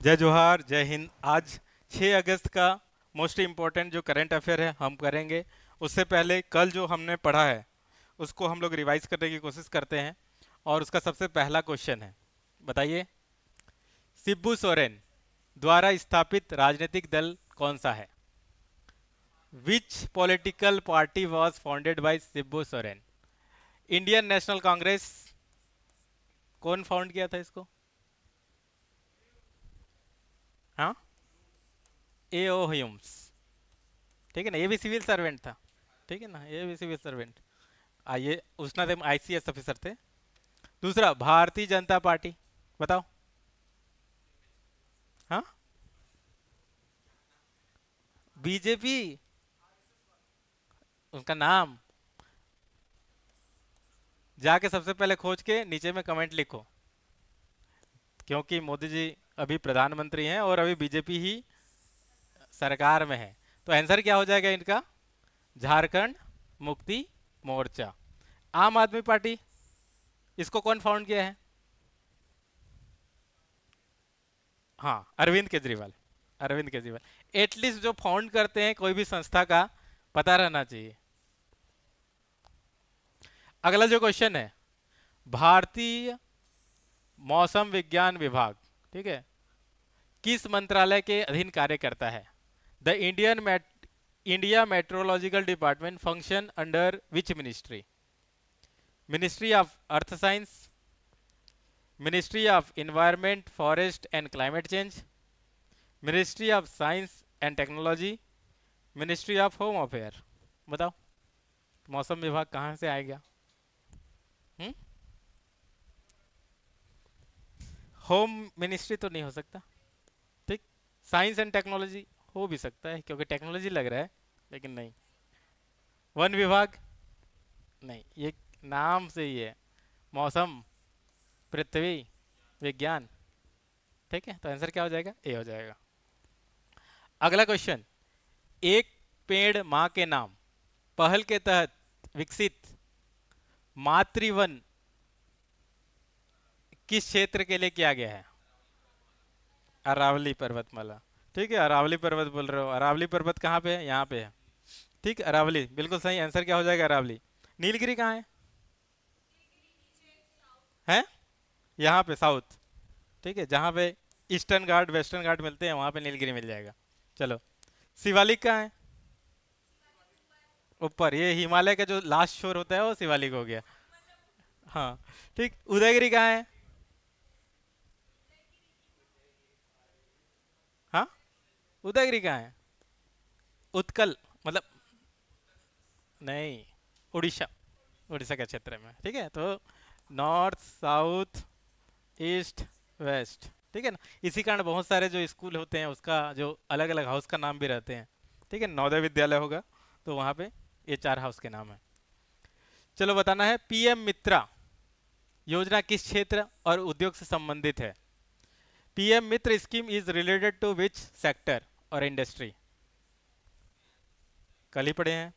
जय जोहार, जय हिंद। आज 6 अगस्त का मोस्ट इम्पोर्टेंट जो करंट अफेयर है हम करेंगे। उससे पहले कल जो हमने पढ़ा है उसको हम लोग रिवाइज करने की कोशिश करते हैं। और उसका सबसे पहला क्वेश्चन है, बताइए, शिबू सोरेन द्वारा स्थापित राजनीतिक दल कौन सा है? विच political party was founded by Shibu Soren? Indian national Congress. कौन फाउंड किया था इसको? हाँ, ए ओ ह्यूम्स। ठीक है ना, ये भी सिविल सर्वेंट था। ठीक है ना, ये भी सिविल सर्वेंट। आइए, उसना देम आईसीएस ऑफिसर थे। दूसरा, भारतीय जनता पार्टी। बताओ। हाँ, बीजेपी। उनका नाम जाके सबसे पहले खोज के नीचे में कमेंट लिखो, क्योंकि मोदी जी अभी प्रधानमंत्री हैं और अभी बीजेपी ही सरकार में है। तो आंसर क्या हो जाएगा इनका? झारखंड मुक्ति मोर्चा। आम आदमी पार्टी, इसको कौन फाउंड किया है? हाँ, अरविंद केजरीवाल। अरविंद केजरीवाल एटलीस्ट जो फाउंड करते हैं कोई भी संस्था का पता रहना चाहिए। अगला जो क्वेश्चन है, भारतीय मौसम विज्ञान विभाग, ठीक है, किस मंत्रालय के अधीन कार्य करता है? The India meteorological department function under which ministry? Ministry of earth science, ministry of environment forest and climate change, ministry of science and technology, ministry of home affair. बताओ, मौसम विभाग कहाँ से आएगा? हम्म? होम मिनिस्ट्री तो नहीं हो सकता। ठीक। साइंस एंड टेक्नोलॉजी हो भी सकता है क्योंकि टेक्नोलॉजी लग रहा है, लेकिन नहीं। वन विभाग नहीं, ये नाम से ही है। मौसम, पृथ्वी विज्ञान। ठीक है, तो आंसर क्या हो जाएगा? ए हो जाएगा। अगला क्वेश्चन, एक पेड़ माँ के नाम पहल के तहत विकसित मातृवन किस क्षेत्र के लिए किया गया है? अरावली पर्वतमाला। ठीक है, अरावली पर्वत बोल रहे हो। अरावली पर्वत कहाँ पे है? यहाँ पे है। ठीक, अरावली बिल्कुल सही आंसर। क्या हो जाएगा? अरावली। नीलगिरी कहाँ है? है यहाँ पे साउथ। ठीक है, जहाँ पे ईस्टर्न घाट वेस्टर्न घाट मिलते हैं वहाँ पे नीलगिरी मिल जाएगा। चलो, शिवालिक कहाँ है? ऊपर, ये हिमालय का जो लास्ट शोर होता है वो शिवालिक हो गया। हाँ। ठीक, उदयगिरी कहाँ है? हाँ, उदयगिरी कहाँ है? उत्कल मतलब, नहीं, उड़ीसा। उड़ीसा के क्षेत्र में। ठीक है, तो नॉर्थ साउथ ईस्ट वेस्ट। ठीक है ना, इसी कारण बहुत सारे जो स्कूल होते हैं उसका जो अलग अलग हाउस का नाम भी रहते हैं। ठीक है, नवोदय विद्यालय होगा तो वहाँ पे ये 4 हाउस के नाम है। चलो, बताना है, पीएम मित्रा योजना किस क्षेत्र और उद्योग से संबंधित है? PM Mitra scheme is related to which sector और इंडस्ट्री? कल ही पढ़े हैं।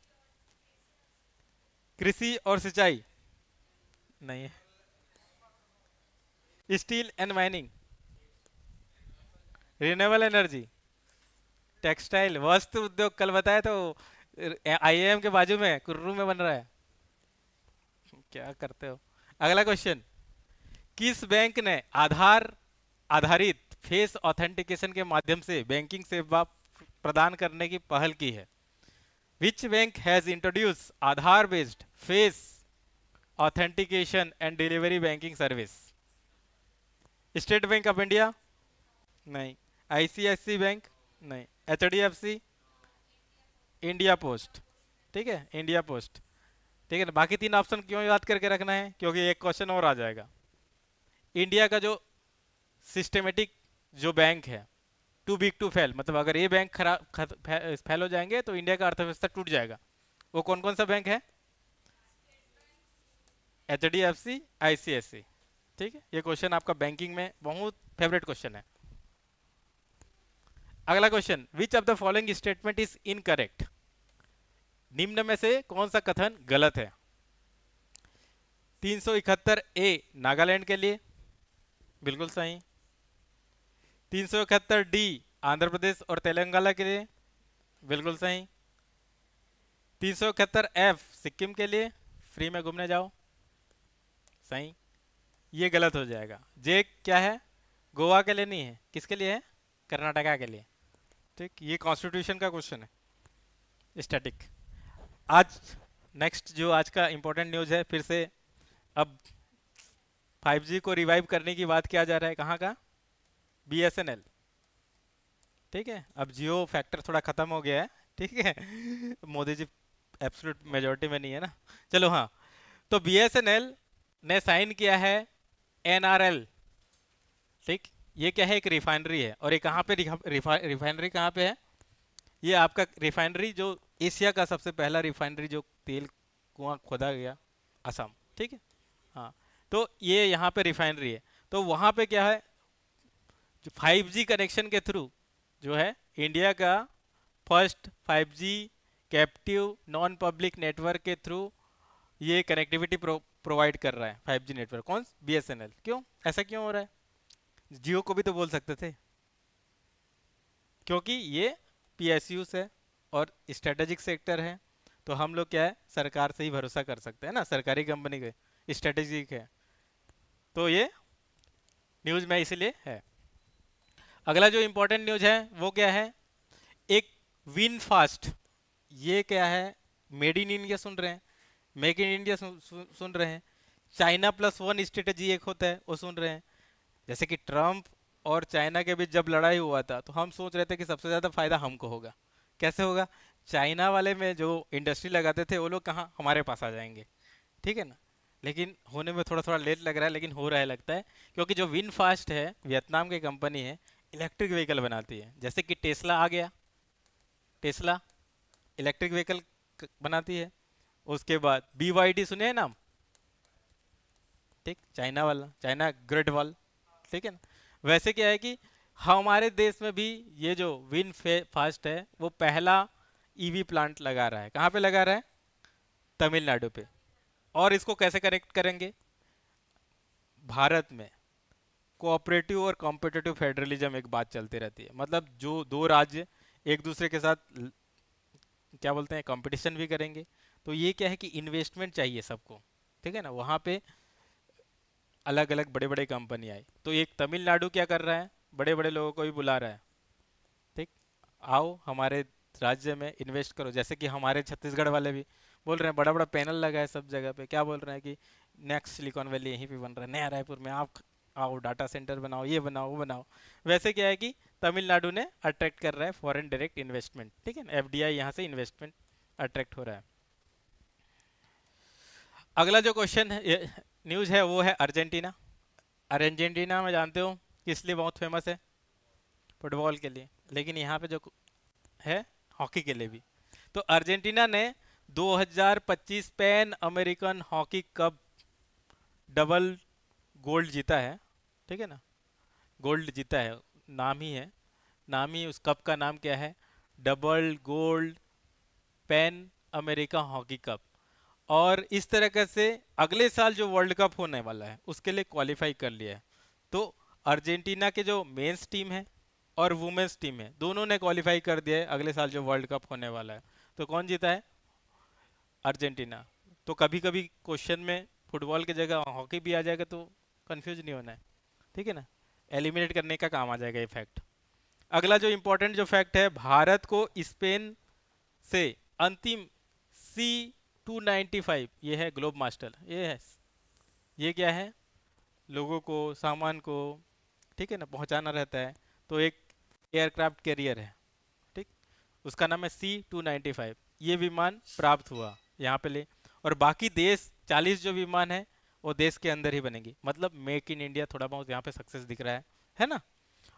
कृषि और सिंचाई नहीं है। Steel and mining, renewable energy, textile, वस्त्र उद्योग कल बताया तो आईआईएम के बाजू में कुर्रू में बन रहा है। क्या करते हो? अगला क्वेश्चन, किस बैंक ने आधार आधारित फेस ऑथेंटिकेशन के माध्यम से बैंकिंग सेवा प्रदान करने की पहल की है? Which bank has introduce Aadhaar based face authentication and delivery banking service? State bank of India नहीं, आईसीआईसी बैंक नहीं, एचडीएफसी, इंडिया पोस्ट। ठीक है, इंडिया पोस्ट। ठीक है ना, बाकी 3 ऑप्शन क्यों याद करके रखना है? क्योंकि एक क्वेश्चन और आ जाएगा। इंडिया का जो सिस्टमेटिक जो बैंक है, टू बिग टू फेल, मतलब अगर ये बैंक फेल हो जाएंगे तो इंडिया का अर्थव्यवस्था टूट जाएगा। वो कौन कौन सा बैंक है? H D F C, ICSC. ठीक है, ये क्वेश्चन आपका बैंकिंग में बहुत फेवरेट क्वेश्चन है। अगला question, which of the following statement is incorrect? निम्न में से कौन सा कथन गलत है? 371 ए नागालैंड के लिए, बिल्कुल सही। 371 डी आंध्र प्रदेश और तेलंगाना के लिए, बिल्कुल सही। 371 एफ सिक्किम के लिए, फ्री में घूमने जाओ, सही। ये गलत हो जाएगा। जे क्या है, गोवा के लिए नहीं है, किसके लिए है, कर्नाटका के लिए। ठीक, ये कॉन्स्टिट्यूशन का क्वेश्चन है, स्टैटिक। आज नेक्स्ट जो आज का इंपॉर्टेंट न्यूज़ है, फिर से अब 5G को रिवाइव करने की बात किया जा रहा है, कहाँ का, BSNL। ठीक है, अब जियो फैक्टर थोड़ा खत्म हो गया है, ठीक है मोदी जी एब्सोल्यूट मेजोरिटी में नहीं है ना। चलो हाँ, तो BSNL ने साइन किया है NRL। ठीक, ये क्या है, एक रिफाइनरी है, और ये कहाँ पे रिफाइनरी कहाँ पे है, ये आपका रिफाइनरी जो एशिया का सबसे पहला रिफाइनरी जो तेल कुआं खोदा गया, असम। ठीक है, हाँ, तो ये यहाँ पे रिफाइनरी है। तो वहाँ पे क्या है, जो 5G कनेक्शन के थ्रू जो है इंडिया का first 5G captive non public network के थ्रू ये कनेक्टिविटी प्रोवाइड कर रहा है 5G नेटवर्क। कौन, BSNL। क्यों, ऐसा क्यों हो रहा है, जियो को भी तो बोल सकते थे, क्योंकि ये PSUs है और स्ट्रेटेजिक सेक्टर है, तो हम लोग क्या है, सरकार से ही भरोसा कर सकते हैं ना, सरकारी कंपनी के स्ट्रेटेजिक है, तो ये न्यूज़ में इसलिए है। अगला जो इंपॉर्टेंट न्यूज़ है वो क्या है, एक विन फास्ट, ये क्या है, मेड इन इंडिया सुन रहे हैं, मेक इन इंडिया सुन रहे हैं, चाइना प्लस वन स्ट्रेटेजी एक होता है वो सुन रहे हैं। जैसे कि ट्रम्प और चाइना के बीच जब लड़ाई हुआ था, तो हम सोच रहे थे कि सबसे ज़्यादा फायदा हमको होगा। कैसे होगा, चाइना वाले में जो इंडस्ट्री लगाते थे वो लोग कहाँ, हमारे पास आ जाएंगे, ठीक है ना। लेकिन होने में थोड़ा थोड़ा लेट लग रहा है, लेकिन हो रहा है लगता है, क्योंकि जो विन फास्ट है वियतनाम की कंपनी है, इलेक्ट्रिक व्हीकल बनाती है। जैसे कि टेस्ला आ गया, टेस्ला इलेक्ट्रिक व्हीकल बनाती है। उसके बाद BYD सुने हैं नाम, ठीक, चाइना वाला, चाइना ग्रेट वॉल, ठीक है ना। वैसे क्या है कि हमारे देश में भी ये जो विन फास्ट है वो पहला EV प्लांट लगा रहा है। कहाँ पे लगा रहा है, तमिलनाडु पे। और इसको कैसे कनेक्ट करेंगे, भारत में कोऑपरेटिव और कॉम्पिटिटिव फेडरलिज्म एक बात चलती रहती है, मतलब जो दो राज्य एक दूसरे के साथ क्या बोलते हैं, कंपटीशन भी करेंगे। तो ये क्या है कि इन्वेस्टमेंट चाहिए सबको, ठीक है ना, वहाँ पे अलग अलग बड़े बड़े कंपनी आई। तो एक तमिलनाडु क्या कर रहा है, बड़े बड़े लोगों को भी बुला रहा है, ठीक, आओ हमारे राज्य में इन्वेस्ट करो। जैसे कि हमारे छत्तीसगढ़ वाले भी बोल रहे हैं, बड़ा बड़ा पैनल लगा है सब जगह पे, क्या बोल रहे हैं कि नेक्स्ट सिलिकॉन वैली यहीं पे बन रहा है, नया रायपुर में, आप आओ डाटा सेंटर बनाओ, ये बनाओ वो बनाओ। वैसे क्या है कि तमिलनाडु ने अट्रैक्ट कर रहा है फॉरेन डायरेक्ट इन्वेस्टमेंट, ठीक है ना, FDI यहाँ से इन्वेस्टमेंट अट्रैक्ट हो रहा है। अगला जो क्वेश्चन है, न्यूज़ है, वो है अर्जेंटीना। अर्जेंटीना में जानते हो किस लिए बहुत फेमस है, फुटबॉल के लिए, लेकिन यहाँ पे जो है हॉकी के लिए भी। तो अर्जेंटीना ने 2025 pan American hockey cup double gold जीता है, ठीक है ना, गोल्ड जीता है, नाम ही है, नाम ही उस कप का नाम क्या है, double gold pan America hockey cup. और इस तरह से अगले साल जो वर्ल्ड कप होने वाला है उसके लिए क्वालिफाई कर लिया है। तो अर्जेंटीना के जो मेंस टीम है और वुमेन्स टीम है, दोनों ने क्वालिफाई कर दिया है अगले साल जो वर्ल्ड कप होने वाला है। तो कौन जीता है, अर्जेंटीना। तो कभी कभी क्वेश्चन में फुटबॉल की जगह हॉकी भी आ जाएगा तो कंफ्यूज नहीं होना है, ठीक है ना, एलिमिनेट करने का काम आ जाएगा ये फैक्ट। अगला जो इंपॉर्टेंट जो फैक्ट है, भारत को स्पेन से अंतिम C295, ये है ग्लोब मास्टर, ये है, ये क्या है, लोगों को सामान को, ठीक है ना, पहुंचाना रहता है। तो एक एयरक्राफ्ट कैरियर है, ठीक, उसका नाम है C295। ये विमान प्राप्त हुआ यहाँ पे ले, और बाकी देश 40 जो विमान है वो देश के अंदर ही बनेंगी। मतलब मेक इन इंडिया थोड़ा बहुत यहाँ पे सक्सेस दिख रहा है ना।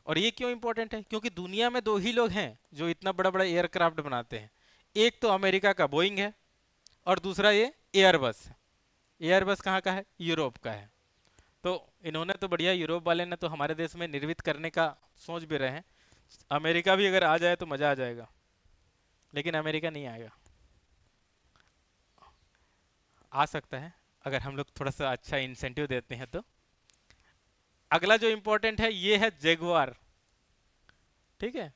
और ये क्यों इंपॉर्टेंट है, क्योंकि दुनिया में दो ही लोग हैं जो इतना बड़ा बड़ा एयरक्राफ्ट बनाते हैं, एक तो अमेरिका का बोइंग है और दूसरा ये एयरबस है। एयरबस कहाँ का है, यूरोप का है। तो इन्होंने तो बढ़िया, यूरोप वाले ने तो हमारे देश में निर्मित करने का सोच भी रहे हैं। अमेरिका भी अगर आ जाए तो मज़ा आ जाएगा, लेकिन अमेरिका नहीं आएगा, आ सकता है अगर हम लोग थोड़ा सा अच्छा इंसेंटिव देते हैं तो। अगला जो इंपॉर्टेंट है ये है जेगुआर। ठीक है,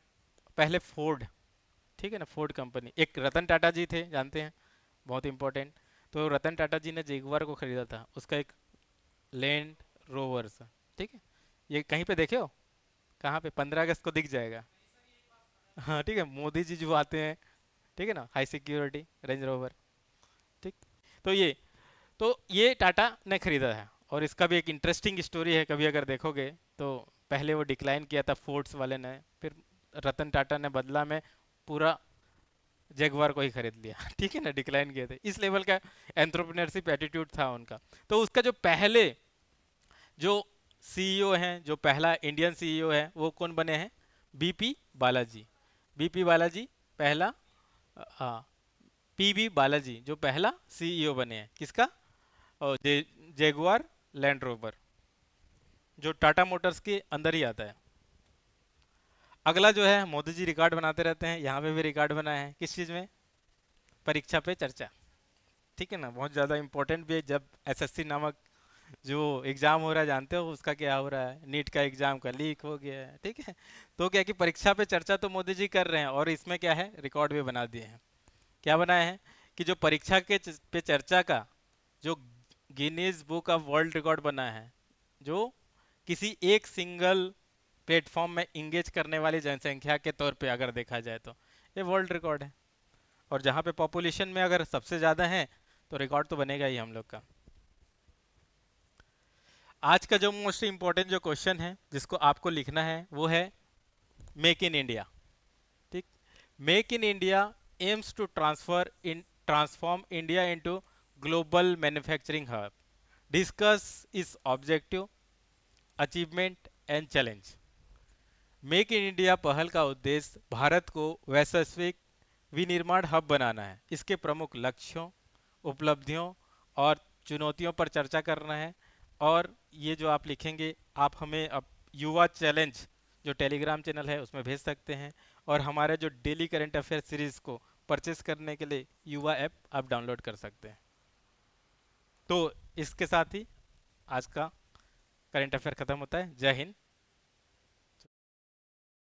पहले फोर्ड, ठीक है ना, फोर्ड कंपनी, एक रतन टाटा जी थे, जानते हैं, बहुत इंपॉर्टेंट। तो रतन टाटा जी ने जेगुआर को खरीदा था, उसका एक लैंड रोवर्स, ठीक है। ये कहीं पे देखे हो, कहाँ पे, 15 अगस्त को दिख जाएगा। हाँ ठीक है, मोदी जी जो आते हैं, ठीक है ना, हाई सिक्योरिटी रेंज रोवर, ठीक। तो ये टाटा ने खरीदा है, और इसका भी एक इंटरेस्टिंग स्टोरी है, कभी अगर देखोगे तो। पहले वो डिक्लाइन किया था फोर्ड्स वाले ने, फिर रतन टाटा ने बदला में पूरा जगवार को ही खरीद लिया ठीक है ना, डिक्लाइन किए थे, इस लेवल का एंटरप्रेन्योरशिप एटीट्यूड था उनका। तो उसका जो पहले जो सीईओ हैं, जो पहला इंडियन सीईओ है, वो कौन बने हैं, बीपी बालाजी। बीपी बालाजी पहला, हाँ, पीबी बालाजी जो पहला सीईओ बने हैं, किसका, और जेगुआर लैंड रोवर, जो टाटा मोटर्स के अंदर ही आता है। अगला जो है, मोदी जी रिकॉर्ड बनाते रहते हैं, यहाँ पे भी रिकॉर्ड बना है, किस चीज़ में, परीक्षा पे चर्चा, ठीक है ना, बहुत ज़्यादा इंपॉर्टेंट भी है। जब एसएससी नामक जो एग्ज़ाम हो रहा है, जानते हो उसका क्या हो रहा है, नीट का एग्ज़ाम का लीक हो गया है, ठीक है। तो क्या कि परीक्षा पे चर्चा तो मोदी जी कर रहे हैं, और इसमें क्या है, रिकॉर्ड भी बना दिए हैं। क्या बनाए हैं, कि जो परीक्षा के पे चर्चा का जो Guinness book of world record बना है, जो किसी एक सिंगल प्लेटफॉर्म में इंगेज करने वाली जनसंख्या के तौर पे अगर देखा जाए तो ये वर्ल्ड रिकॉर्ड है। और जहाँ पे पॉपुलेशन में अगर सबसे ज़्यादा है, तो रिकॉर्ड तो बनेगा ही हम लोग का। आज का जो मोस्ट इम्पोर्टेंट जो क्वेश्चन है जिसको आपको लिखना है, वो है मेक इन इंडिया, ठीक। Make in India aims to transform India into global manufacturing hub, discuss इस objective, achievement and challenge. Make in India पहल का उद्देश्य भारत को वैश्विक विनिर्माण हब बनाना है। इसके प्रमुख लक्ष्यों, उपलब्धियों और चुनौतियों पर चर्चा करना है। और ये जो आप लिखेंगे, आप हमें अब युवा चैलेंज जो टेलीग्राम चैनल है उसमें भेज सकते हैं, और हमारे जो डेली करंट अफेयर सीरीज को परचेस करने के लिए युवा ऐप आप डाउनलोड कर सकते हैं। तो इसके साथ ही आज का करंट अफेयर ख़त्म होता है। जय हिंद,